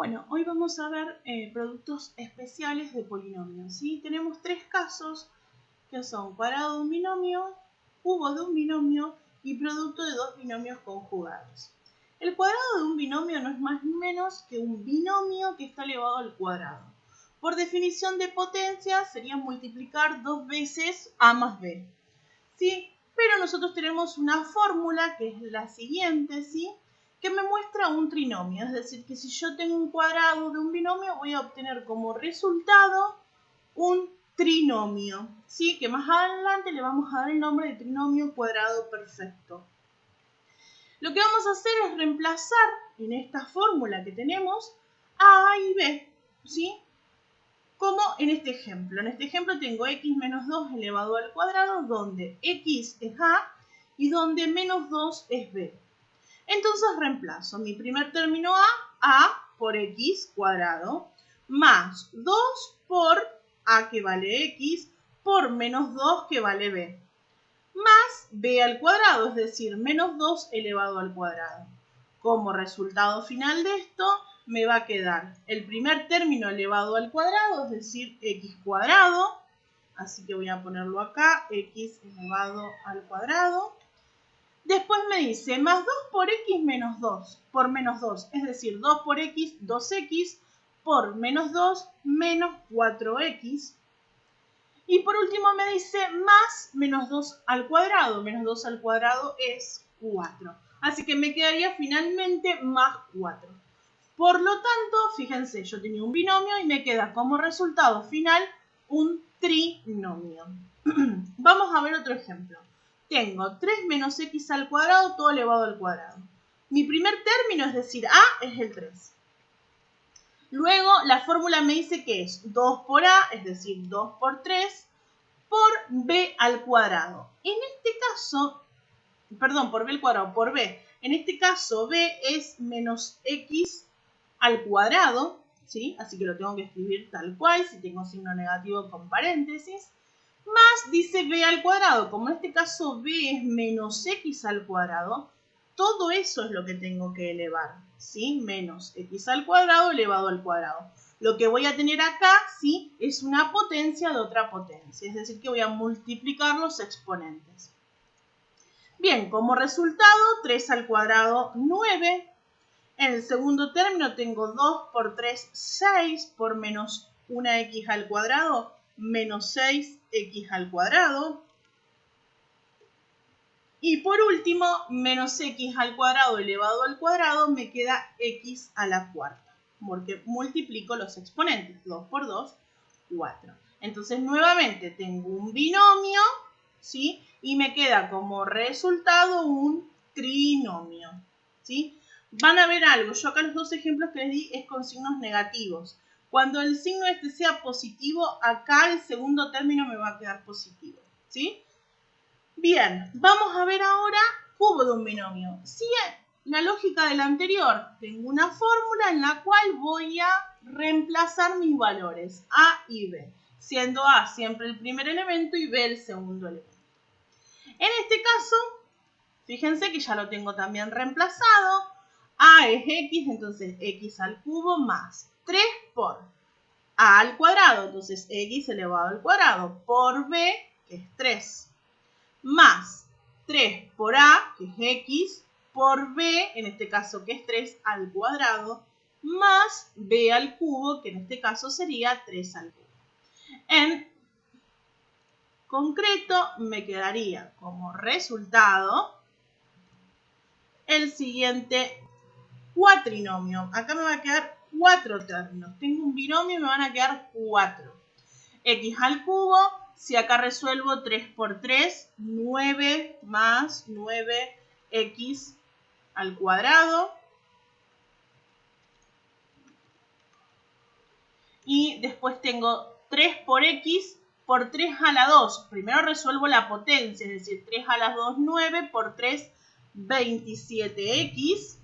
Bueno, hoy vamos a ver productos especiales de polinomios, ¿sí? Tenemos tres casos que son cuadrado de un binomio, cubo de un binomio y producto de dos binomios conjugados. El cuadrado de un binomio no es más ni menos que un binomio que está elevado al cuadrado. Por definición de potencia sería multiplicar dos veces a más b, ¿sí? Pero nosotros tenemos una fórmula que es la siguiente, ¿sí? Que me muestra un trinomio, es decir, que si yo tengo un cuadrado de un binomio voy a obtener como resultado un trinomio, ¿sí? Que más adelante le vamos a dar el nombre de trinomio cuadrado perfecto. Lo que vamos a hacer es reemplazar en esta fórmula que tenemos a y b, ¿sí? Como en este ejemplo. En este ejemplo tengo x menos 2 elevado al cuadrado, donde x es a y donde menos 2 es b. Entonces reemplazo mi primer término a por x cuadrado, más 2 por a que vale x, por menos 2 que vale b, más b al cuadrado, es decir, menos 2 elevado al cuadrado. Como resultado final de esto, me va a quedar el primer término elevado al cuadrado, es decir, x cuadrado, así que voy a ponerlo acá, x elevado al cuadrado. Después me dice más 2 por x menos 2, por menos 2, es decir, 2 por x, 2x, por menos 2, menos 4x. Y por último me dice más menos 2 al cuadrado, menos 2 al cuadrado es 4. Así que me quedaría finalmente más 4. Por lo tanto, fíjense, yo tenía un binomio y me queda como resultado final un trinomio. Vamos a ver otro ejemplo. Tengo 3 menos x al cuadrado, todo elevado al cuadrado. Mi primer término, es decir, a, es el 3. Luego, la fórmula me dice que es 2 por a, es decir, 2 por 3, por b al cuadrado. En este caso, perdón, por b al cuadrado, por b. En este caso, b es menos x al cuadrado, ¿sí? Así que lo tengo que escribir tal cual, si tengo signo negativo con paréntesis. Más dice b al cuadrado, como en este caso b es menos x al cuadrado, todo eso es lo que tengo que elevar, ¿sí? Menos x al cuadrado elevado al cuadrado. Lo que voy a tener acá, ¿sí? Es una potencia de otra potencia, es decir, que voy a multiplicar los exponentes. Bien, como resultado, 3 al cuadrado, 9. En el segundo término tengo 2 por 3, 6, por menos 1x al cuadrado, menos 6x al cuadrado. Y por último, menos x al cuadrado elevado al cuadrado me queda x a la cuarta, porque multiplico los exponentes. 2 por 2, 4. Entonces, nuevamente tengo un binomio, ¿sí? Y me queda como resultado un trinomio, ¿sí? Van a ver algo. Yo acá los dos ejemplos que les di es con signos negativos. Cuando el signo este sea positivo, acá el segundo término me va a quedar positivo, ¿sí? Bien, vamos a ver ahora cubo de un binomio. Sigue la lógica del anterior. Tengo una fórmula en la cual voy a reemplazar mis valores, a y b, siendo a siempre el primer elemento y b el segundo elemento. En este caso, fíjense que ya lo tengo también reemplazado. A es x, entonces x al cubo más 3 por a al cuadrado, entonces x elevado al cuadrado, por b, que es 3. Más 3 por a, que es x, por b, en este caso que es 3 al cuadrado, más b al cubo, que en este caso sería 3 al cubo. En concreto, me quedaría como resultado el siguiente cuatrinomio. Acá me va a quedar 4 términos. Tengo un binomio y me van a quedar 4. X al cubo. Si acá resuelvo 3 por 3, 9 más 9x al cuadrado. Y después tengo 3 por x por 3 a la 2. Primero resuelvo la potencia, es decir, 3 a la 2, 9 por 3, 27x.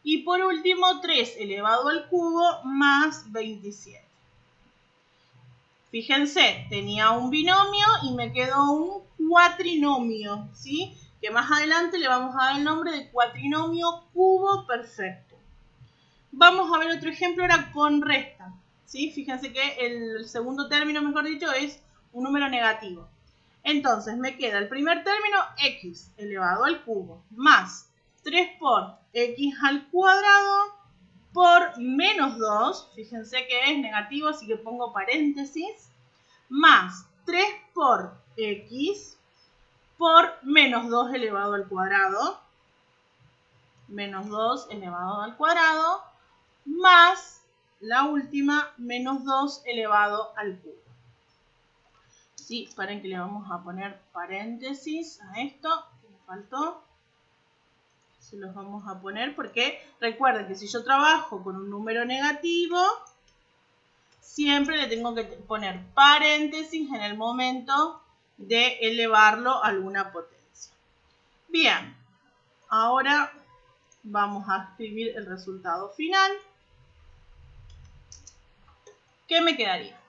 Y por último, 3 elevado al cubo más 27. Fíjense, tenía un binomio y me quedó un cuatrinomio, ¿sí? Que más adelante le vamos a dar el nombre de cuatrinomio cubo perfecto. Vamos a ver otro ejemplo ahora con resta, ¿sí? Fíjense que el segundo término, mejor dicho, es un número negativo. Entonces me queda el primer término, x elevado al cubo, más 3 por x al cuadrado por menos 2, fíjense que es negativo, así que pongo paréntesis, más 3 por x por menos 2 elevado al cuadrado, menos 2 elevado al cuadrado, más la última, menos 2 elevado al cubo. Sí, paren que le vamos a poner paréntesis a esto, que me faltó. Se los vamos a poner porque recuerden que si yo trabajo con un número negativo, siempre le tengo que poner paréntesis en el momento de elevarlo a alguna potencia. Bien, ahora vamos a escribir el resultado final. ¿Qué me quedaría?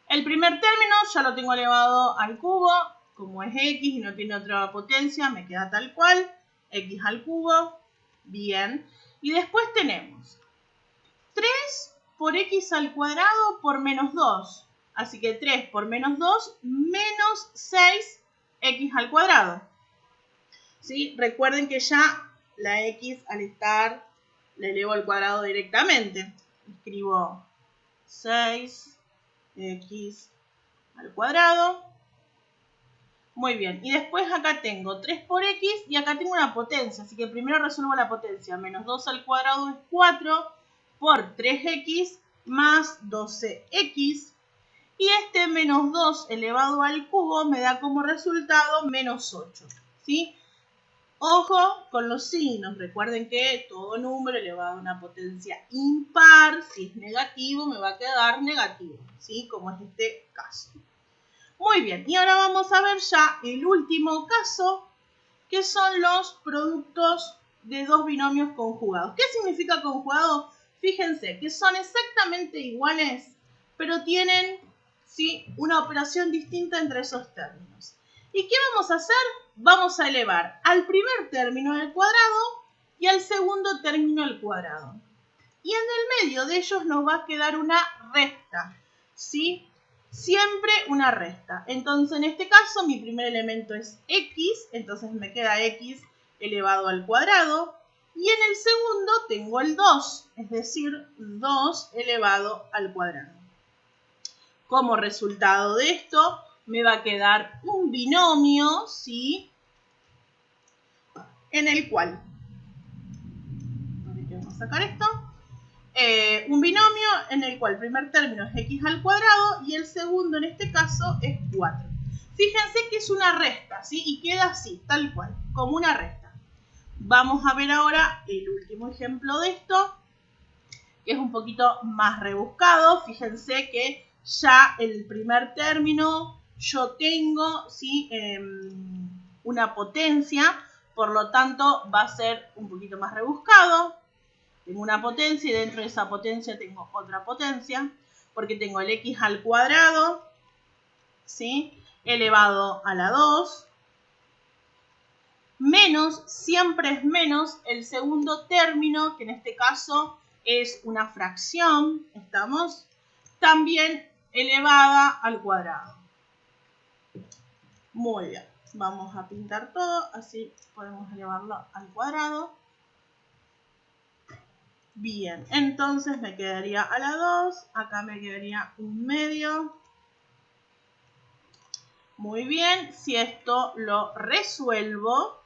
El primer término ya lo tengo elevado al cubo. Como es x y no tiene otra potencia, me queda tal cual. X al cubo. Bien. Y después tenemos 3 por x al cuadrado por menos 2. Así que 3 por menos 2 menos 6x al cuadrado. ¿Sí? Recuerden que ya la x al estar la elevo al cuadrado directamente. Escribo 6x al cuadrado. Muy bien. Y después acá tengo 3 por x y acá tengo una potencia. Así que primero resuelvo la potencia. Menos 2 al cuadrado es 4 por 3x más 12x. Y este menos 2 elevado al cubo me da como resultado menos 8. ¿Sí? Ojo con los signos. Recuerden que todo número elevado a una potencia impar, si es negativo, me va a quedar negativo. ¿Sí? Como es este caso. Muy bien. Y ahora vamos a ver ya el último caso, que son los productos de dos binomios conjugados. ¿Qué significa conjugado? Fíjense que son exactamente iguales, pero tienen, ¿sí?, una operación distinta entre esos términos. ¿Y qué vamos a hacer? Vamos a elevar al primer término al cuadrado y al segundo término al cuadrado. Y en el medio de ellos nos va a quedar una resta, ¿sí? Siempre una resta. Entonces, en este caso, mi primer elemento es x, entonces me queda x elevado al cuadrado. Y en el segundo tengo el 2, es decir, 2 elevado al cuadrado. Como resultado de esto, me va a quedar un binomio, ¿sí?, en el cual, vamos a sacar esto, un binomio en el cual el primer término es x al cuadrado y el segundo en este caso es 4. Fíjense que es una resta, ¿sí? Y queda así, tal cual, como una resta. Vamos a ver ahora el último ejemplo de esto, que es un poquito más rebuscado. Fíjense que ya el primer término yo tengo, ¿sí?, una potencia, por lo tanto va a ser un poquito más rebuscado. Tengo una potencia y dentro de esa potencia tengo otra potencia, porque tengo el x al cuadrado, ¿sí?, elevado a la 2, menos, siempre es menos, el segundo término, que en este caso es una fracción, ¿estamos?, también elevada al cuadrado. Muy bien, vamos a pintar todo, así podemos elevarlo al cuadrado. Bien, entonces me quedaría a la 2, acá me quedaría un medio. Muy bien, si esto lo resuelvo,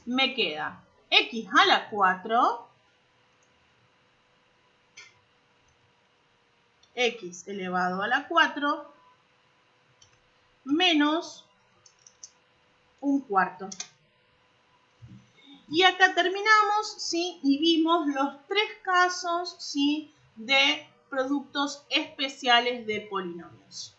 me queda x a la 4, x elevado a la 4, menos un cuarto. Y acá terminamos, ¿sí?, y vimos los tres casos, ¿sí?, de productos especiales de polinomios.